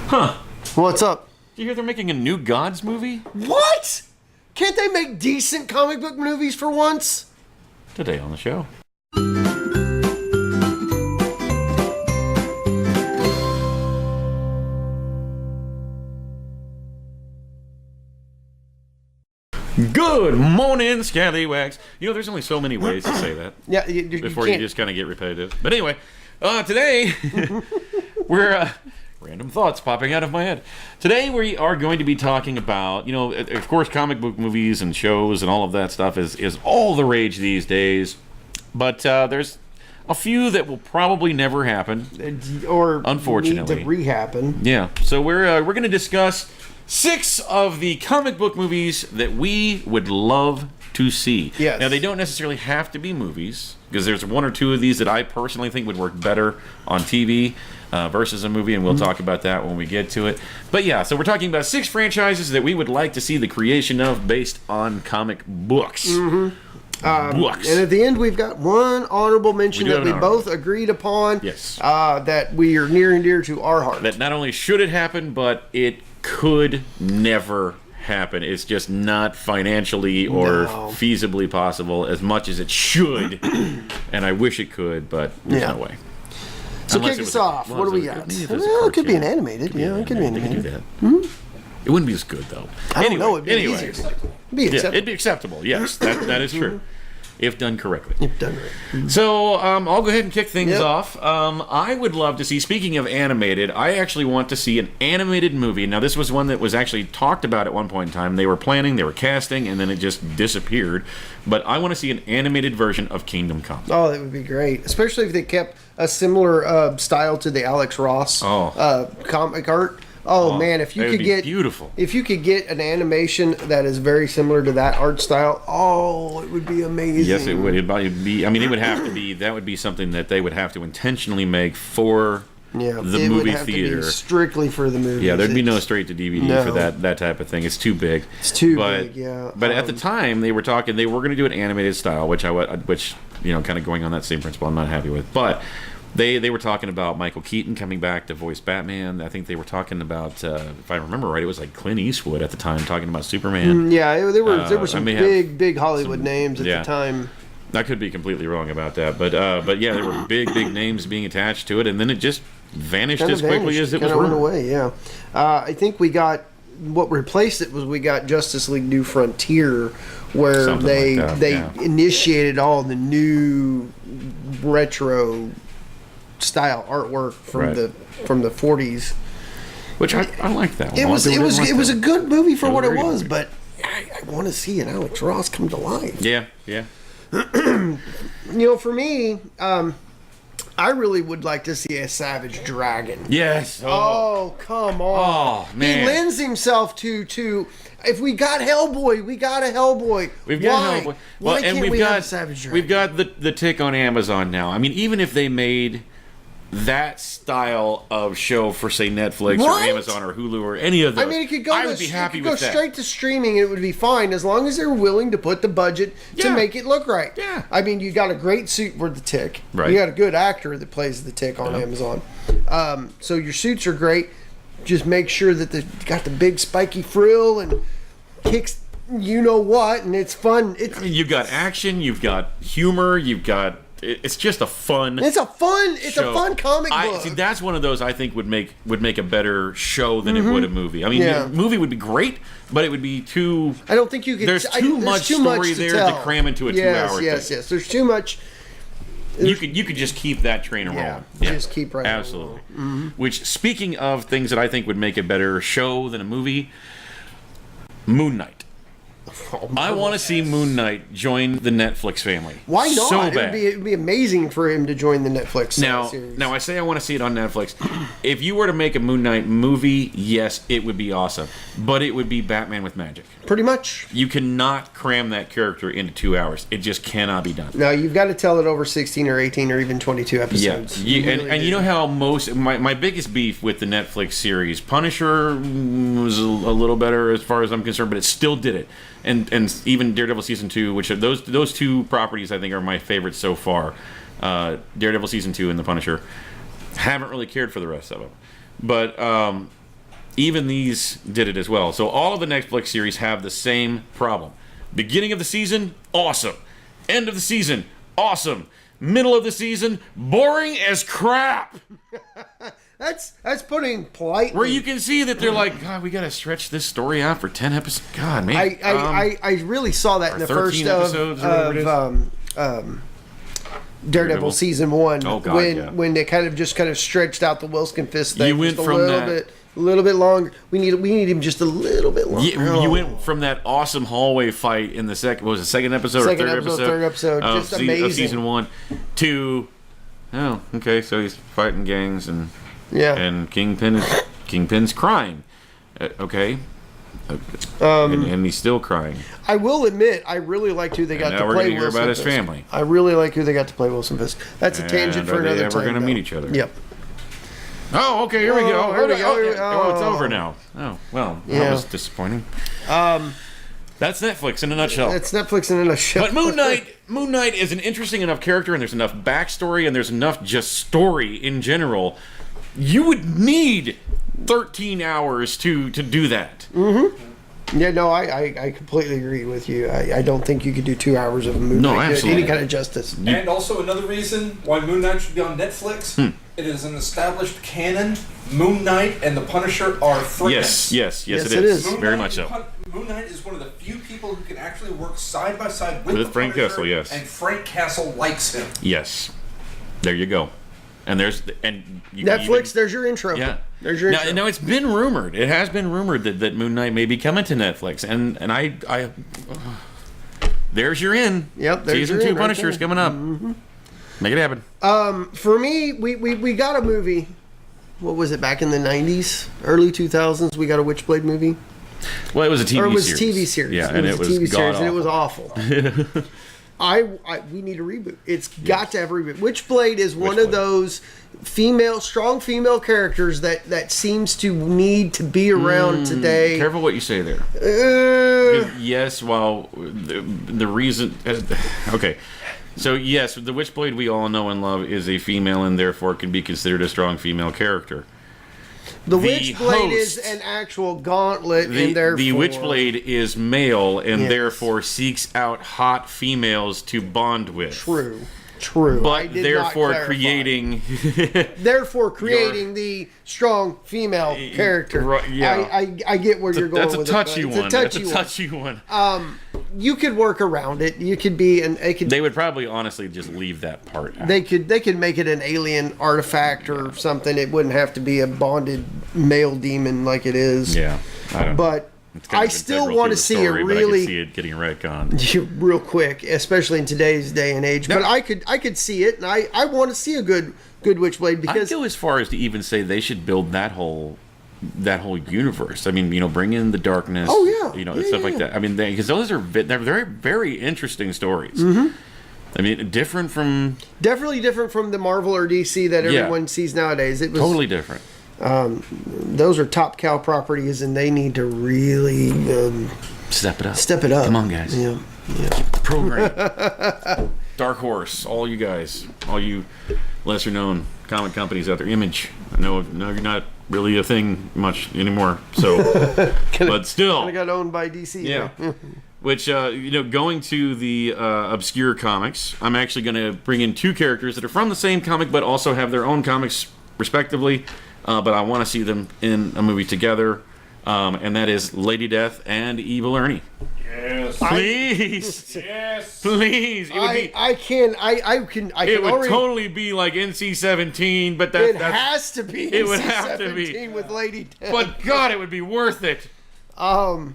Huh. What's up? Did you hear they're making a new Gods movie? What? Can't they make decent comic book movies for once? Today on the show. Good morning, Scallywags. You know, there's only so many ways to say that. Yeah, before you just kind of get repetitive. But anyway, today we're random thoughts popping out of my head. Today we are going to be talking about, you know, of course, comic book movies and shows and all of that stuff is all the rage these days. But there's a few that will probably never happen, or unfortunately need to re-happen. Yeah. So we're going to discuss 6 of the comic book movies that we would love to see. Yes. Now, they don't necessarily have to be movies, because there's 1 or 2 of these that I personally think would work better on TV versus a movie, and we'll talk about that when we get to it. But yeah, so we're talking about 6 franchises that we would like to see the creation of based on comic books. Mm-hmm. Books. And at the end, we've got one honorable mention that we both agreed upon. Yes. That we are near and dear to our heart. That not only should it happen, but it could never happen. It's just not financially or feasibly possible as much as it should. And I wish it could, but there's no way. So kick us off. What do we got? Well, it could be an animated. Yeah, it could be animated. They could do that. It wouldn't be as good, though. I don't know. It'd be easier. It'd be acceptable. Yes, that is true. If done correctly. If done right. So, I'll go ahead and kick things off. I would love to see, speaking of animated, I actually want to see an animated movie. Now, this was one that was actually talked about at one point in time. They were planning, they were casting, and then it just disappeared. But I want to see an animated version of Kingdom Come. Oh, that would be great. Especially if they kept a similar style to the Alex Ross comic art. Oh man, if you could get beautiful. If you could get an animation that is very similar to that art style, it would be amazing. Yes, it would. It'd be. I mean, it would have to be. That would be something that they would have to intentionally make for the movie theater, strictly for the movie. Yeah, there'd be no straight to DVD for that type of thing. It's too big. It's too big. Yeah. But at the time, they were talking. They were going to do an animated style, which you know, kind of going on that same principle, I'm not happy with, but. They were talking about Michael Keaton coming back to voice Batman. I think they were talking about, if I remember right, it was like Clint Eastwood at the time talking about Superman. There were some big Hollywood names at the time. I could be completely wrong about that, but yeah, there were big names being attached to it, and then it just vanished as quickly as it was went away. Yeah, I think we got what replaced it was we got Justice League New Frontier, where they initiated all the new retro style artwork from the 40s, which I like that one. It was a good movie for what it was, but I want to see an Alex Ross come to life. Yeah. You know, for me, I really would like to see a Savage Dragon. Yes. Oh come on. Oh man. He lends himself to. If we got Hellboy, we got a Hellboy. We've got Hellboy. Why can't we have a Savage Dragon? We've got the tick on Amazon now. I mean, even if they made that style of show for, say, Netflix or Amazon or Hulu or any of those, I mean, it could go. I would be happy with that. Go straight to streaming, and it would be fine as long as they're willing to put the budget to make it look right. Yeah. I mean, you got a great suit for the Tick. Right. You got a good actor that plays the Tick on Amazon. So your suits are great. Just make sure that they got the big spiky frill and kicks. You know what? And it's fun. You've got action. You've got humor. You've got. It's just a fun. It's a fun comic book. See, that's one of those I think would make a better show than it would a movie. I mean, a movie would be great, but it would be too. I don't think you could. There's too much story there to cram into a 2-hour thing. Yes. There's too much. You could just keep that train rolling. Just keep right. Absolutely. Which, speaking of things that I think would make a better show than a movie, Moon Knight. I want to see Moon Knight join the Netflix family. Why not? So bad. It would be amazing for him to join the Netflix series. Now, I say I want to see it on Netflix. If you were to make a Moon Knight movie, yes, it would be awesome. But it would be Batman with magic. Pretty much. You cannot cram that character into 2 hours. It just cannot be done. No, you've got to tell it over 16 or 18 or even 22 episodes. Yeah. And you know how my biggest beef with the Netflix series, Punisher was a little better as far as I'm concerned, but it still did it. And even Daredevil Season 2, which are those 2 properties I think are my favorites so far. Daredevil Season 2 and The Punisher. Haven't really cared for the rest of them. But even these did it as well. So all of the Netflix series have the same problem. Beginning of the season, awesome. End of the season, awesome. Middle of the season, boring as crap. That's putting politely. Where you can see that they're like, God, we got to stretch this story out for 10 episodes. God, man. I really saw that in the first of Daredevil season 1, oh, God, when they kind of stretched out the Wilson Fisk thing. You went just from a little bit longer. We need him just a little bit longer. You went from that awesome hallway fight in the second episode, third episode, just amazing. Of season 1 to, oh, okay, so he's fighting gangs and Kingpin's crying, okay. And he's still crying. I will admit, I really liked who they got to play. Now we're going to hear Wilson about his Fisk. family. I really like who they got to play Wilson Fisk. That's a tangent for another time. We're going to meet each other. Yep. Oh, okay. Here we go. Here we go. Oh, it's over now. Oh, well, that was disappointing. That's Netflix in a nutshell. That's Netflix in a nutshell. But Moon Knight is an interesting enough character, and there's enough backstory, and there's enough just story in general. You would need 13 hours to do that. Mm-hmm. Yeah, no, I completely agree with you. I don't think you could do 2 hours of a Moon Knight any kind of justice. And also another reason why Moon Knight should be on Netflix, it is an established canon. Moon Knight and the Punisher are friends. Yes, it is. Very much so. Moon Knight is one of the few people who can actually work side by side with the Frank Punisher, Castle, yes. And Frank Castle likes him. Yes. There you go. And Netflix, there's your intro. Yeah. There's your intro. Now it's been rumored. It has been rumored that Moon Knight may be coming to Netflix. And I there's your in. Yep, there's Season your 2 in Punisher's right coming up. Mm-hmm. Make it happen. For me, we got a movie. What was it, back in the 90s? Early 2000s, we got a Witchblade movie. Well, it was a TV series. Or it was a TV series. Yeah, and it was a TV series, and it was awful. We need a reboot. It's got to have a reboot. Witchblade is one of those strong female characters that seems to need to be around today. Careful what you say there. Yes, well, the reason... Okay. So, yes, the Witchblade we all know and love is a female and therefore can be considered a strong female character. The Witchblade is an actual gauntlet, and therefore... The Witchblade is male and therefore seeks out hot females to bond with. True. But therefore creating... therefore creating the strong female character. Yeah. I get where you're going with it. That's a touchy one. You could work around it. You could be They would probably honestly just leave that part out. They could make it an alien artifact or something. It wouldn't have to be a bonded male demon like it is. Yeah. But I still want to see a really... But I can see it getting retconned. Real quick, especially in today's day and age. No. But I could see it, and I want to see a good Witchblade, because... I'd go as far as to even say they should build that whole universe. I mean, bring in the darkness. Oh yeah, stuff like that. I mean, because they're very, very interesting stories. Mm-hmm. I mean, definitely different from the Marvel or DC that everyone sees nowadays. It was totally different. Those are top cow properties, and they need to really step it up. Step it up. Come on, guys. Yeah. Program. Dark Horse, all you guys, all you lesser known comic companies out there. Image. I know you're not really a thing much anymore. So, but still, kind of got owned by DC. Yeah. Which going to the obscure comics, I'm actually going to bring in two characters that are from the same comic, but also have their own comics respectively. But I want to see them in a movie together, and that is Lady Death and Evil Ernie. Yes. Please. Yes. Please. It would totally be like NC-17, but it has to be. It would have to be with Lady Death. But God, it would be worth it. I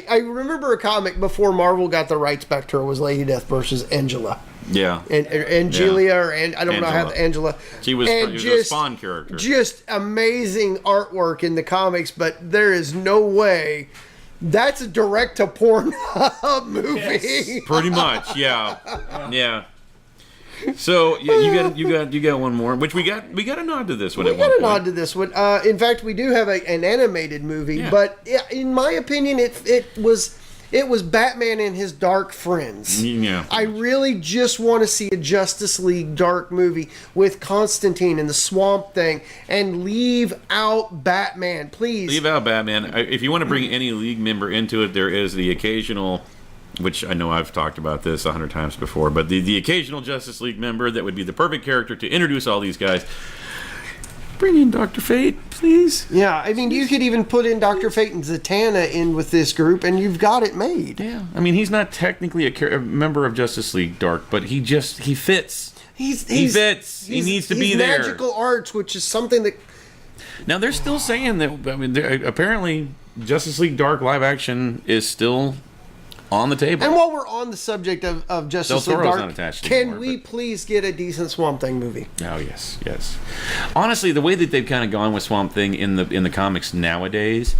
remember a comic before Marvel got the rights back to her was Lady Death versus Angela. Yeah. And Angelia, I don't know how Angela. She was a Spawn character. Just amazing artwork in the comics, but there is no way. That's a direct-to-porn movie. Yes. Pretty much, yeah. So you got one more, which we got a nod to this one. We got a nod to this one. In fact, we do have an animated movie, but in my opinion, it was It was Batman and his dark friends. Yeah. I really just want to see a Justice League dark movie with Constantine and the Swamp Thing, and leave out Batman, please. Leave out Batman. If you want to bring any League member into it, there is the occasional, which I know I've talked about this 100 times before, but the occasional Justice League member that would be the perfect character to introduce all these guys. Bring in Dr. Fate, please. Yeah, I mean, you could even put in Dr. Fate and Zatanna in with this group, and you've got it made. Yeah, I mean, he's not technically a member of Justice League Dark, but he fits. He fits. He needs to be there. Magical arts, which is something that... Now, they're still saying that, I mean, apparently Justice League Dark live action is still on the table. And while we're on the subject of Justice League Dark, can we please get a decent Swamp Thing movie? Oh, yes, yes. Honestly, the way that they've kind of gone with Swamp Thing in the comics nowadays,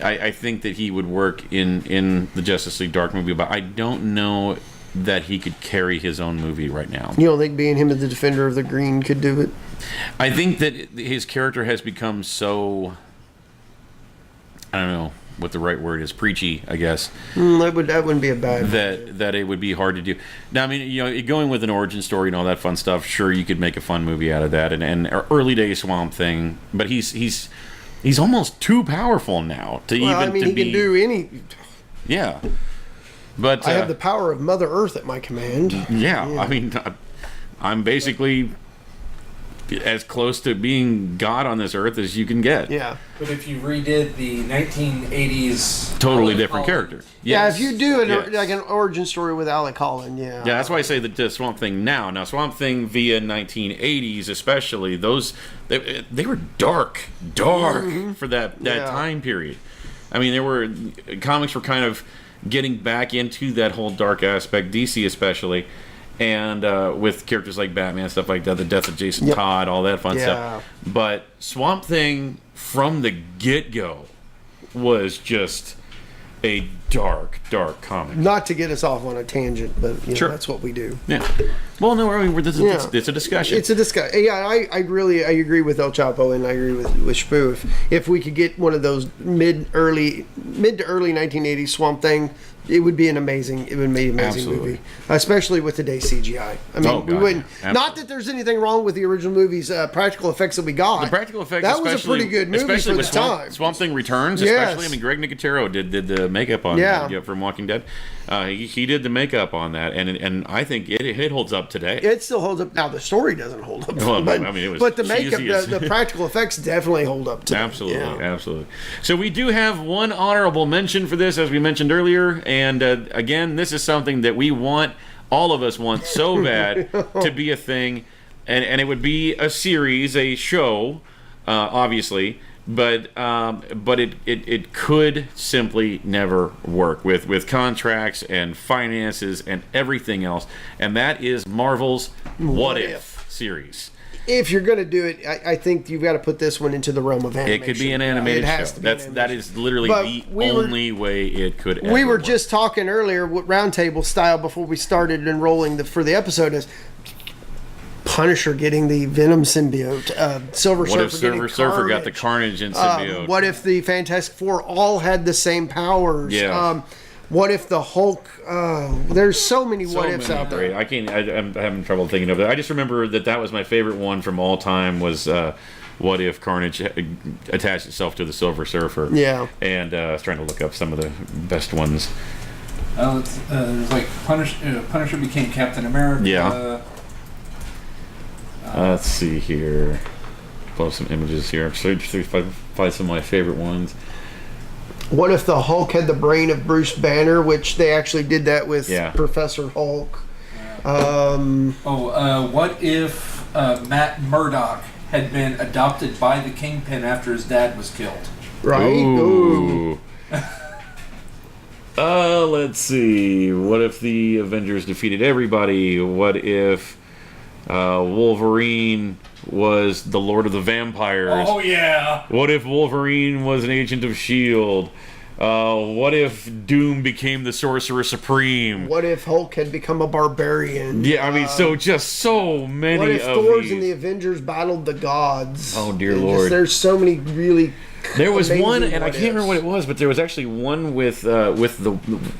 I think that he would work in the Justice League Dark movie, but I don't know that he could carry his own movie right now. You don't think being him as the Defender of the Green could do it? I think that his character has become so, I don't know what the right word is, preachy, I guess. That wouldn't be a bad that it would be hard to do. Now, I mean, you know, going with an origin story and all that fun stuff, sure, you could make a fun movie out of that, and early day Swamp Thing, but he's almost too powerful now to even. I mean, he can do any. Yeah, but I have the power of Mother Earth at my command. Yeah, I mean, I'm basically as close to being God on this earth as you can get. Yeah. But if you redid the 1980s... Totally different character. Yes. Yeah, if you do like an origin story with Alec Holland, yeah. Yeah, that's why I say the Swamp Thing now. Now, Swamp Thing via 1980s especially, they were dark for that time period. I mean, comics were kind of getting back into that whole dark aspect, DC especially, and with characters like Batman, stuff like that, the death of Jason Todd, all that fun stuff. But Swamp Thing, from the get-go, was just a dark comic. Not to get us off on a tangent, but you know, that's what we do. Yeah. Well, no, I mean, it's a discussion. It's a discussion. Yeah, I agree with El Chapo, and I agree with Spoo. If we could get one of those mid to early 1980s Swamp Thing, it would be an amazing movie, especially with today's CGI. I mean, we wouldn't. Absolutely. Not that there's anything wrong with the original movie's practical effects that we got. The practical effects, that was a pretty good movie especially for the time. Swamp Thing Returns, especially. I mean, Greg Nicotero did the makeup on that from Walking Dead. He did the makeup on that, and I think it holds up today. It still holds up. Now the story doesn't hold up, well, but, I mean, it was but the makeup, the practical effects definitely hold up today. Absolutely. So we do have one honorable mention for this, as we mentioned earlier, and again, this is something that all of us want so bad to be a thing, and it would be a series, a show, obviously. But it could simply never work with contracts and finances and everything else, and that is Marvel's What If series. If you're going to do it, I think you've got to put this one into the realm of animation. It could be an animated show. That is literally the only way it could ever We were work. just talking earlier, roundtable style, before we started enrolling for the episode, is Punisher getting the Venom symbiote, Silver Surfer getting What if Silver Surfer got the Carnage and symbiote? What if the Fantastic Four all had the same powers? Yeah. What if the Hulk? There's so many what ifs out there. I'm having trouble thinking of it. I just remember that was my favorite one from all time. Was what if Carnage attached itself to the Silver Surfer? Yeah. And I was trying to look up some of the best ones. There's like Punisher became Captain America. Yeah. Let's see here. Pull up some images here. I'm trying to find some of my favorite ones. What if the Hulk had the brain of Bruce Banner, which they actually did that with Professor Hulk? What if Matt Murdock had been adopted by the Kingpin after his dad was killed? Right? Ooh. Let's see. What if the Avengers defeated everybody? What if Wolverine was the Lord of the Vampires? Oh, yeah. What if Wolverine was an agent of S.H.I.E.L.D.? What if Doom became the Sorcerer Supreme? What if Hulk had become a barbarian? Yeah, I mean, just so many. What if Thor's and the Avengers battled the gods? Oh, dear Lord. There's so many really There was amazing one, and I what can't remember what it was, but there was actually one with the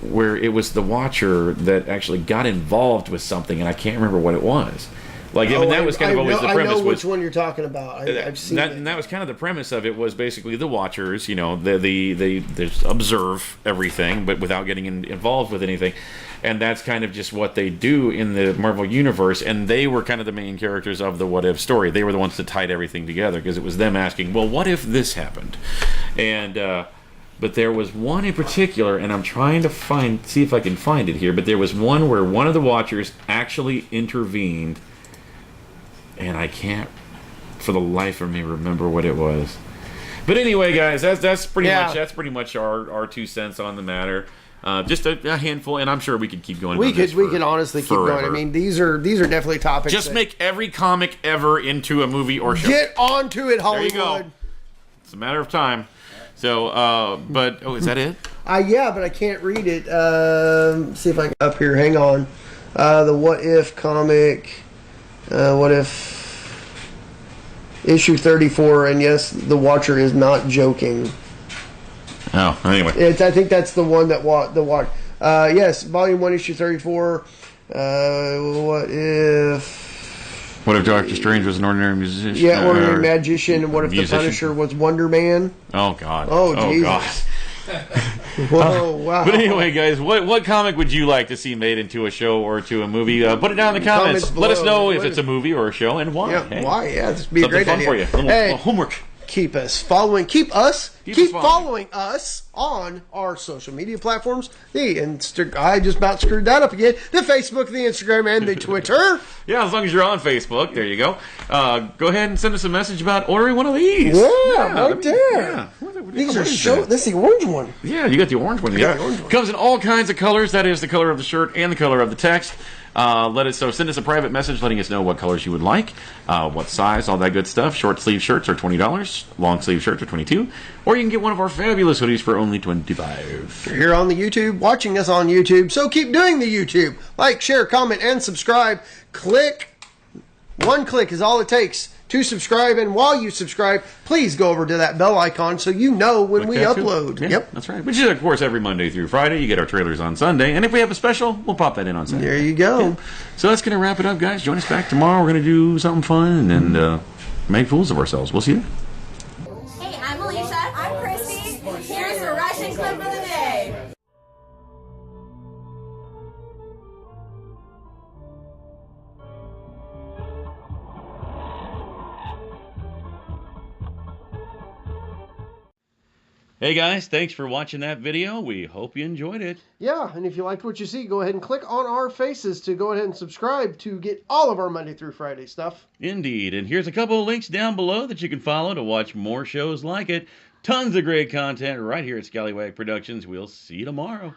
where it was the Watcher that actually got involved with something, and I can't remember what it was. Like, I mean, that was kind of always the premise. I know which one you're talking about. I've seen that, it. and that was kind of the premise of it. Was basically the Watchers, you know, they just observe everything, but without getting involved with anything, and that's kind of just what they do in the Marvel universe. And they were kind of the main characters of the What If story. They were the ones that tied everything together because it was them asking, well, what if this happened? And but there was one in particular, and I'm trying to see if I can find it here. But there was one where one of the Watchers actually intervened. And I can't, for the life of me, remember what it was. But anyway, guys, that's pretty much our 2 cents on the matter. Just a handful, and I'm sure we could keep going. We could honestly keep going. I mean, these are definitely topics. Just make every comic ever into a movie or show. Get onto it, Hollywood. There you go. It's a matter of time. So, but is that it? Yeah, but I can't read it. See if I can up here. Hang on. The What If comic. What If issue 34, and yes, the Watcher is not joking. Oh, anyway. I think that's the one that yes, volume 1, issue 34. What if Doctor Strange was an ordinary musician? Yeah, ordinary magician. And what if the Punisher was Wonder Man? Oh, God. Oh, Jesus. God. Whoa, wow. But anyway, guys, what comic would you like to see made into a show or to a movie? Put it down in the comments. Let us know if it's a movie or a show and why. Yeah, hey. why? Yeah, this would be a great fun idea. for you. Little homework. Keep following us on our social media platforms. I just about screwed that up again. The Facebook, the Instagram, and the Twitter. Yeah, as long as you're on Facebook, there you go. Go ahead and send us a message about ordering one of these. Yeah, right there. Yeah. These are This is the orange one. Yeah, you got the orange one. Yeah, orange one. Comes in all kinds of colors. That is the color of the shirt and the color of the text. Send us a private message letting us know what colors you would like, what size, all that good stuff. Short sleeve shirts are $20, long sleeve shirts are $22, or you can get one of our fabulous hoodies for only $25. You're here on the YouTube, watching us on YouTube, so keep doing the YouTube. Like, share, comment, and subscribe. One click is all it takes to subscribe, and while you subscribe, please go over to that bell icon so you know when we upload. Yeah, yep, that's right. Which is, of course, every Monday through Friday. You get our trailers on Sunday, and if we have a special, we'll pop that in on Sunday. There you go. Yeah. So that's going to wrap it up, guys. Join us back tomorrow. We're going to do something fun and make fools of ourselves. We'll see you. Hey, I'm Alicia. I'm Christy. Here's the Russian clip of the day. Hey guys, thanks for watching that video. We hope you enjoyed it. Yeah, and if you liked what you see, go ahead and click on our faces to go ahead and subscribe to get all of our Monday through Friday stuff. Indeed, and here's a couple of links down below that you can follow to watch more shows like it. Tons of great content right here at Scallywag Productions. We'll see you tomorrow.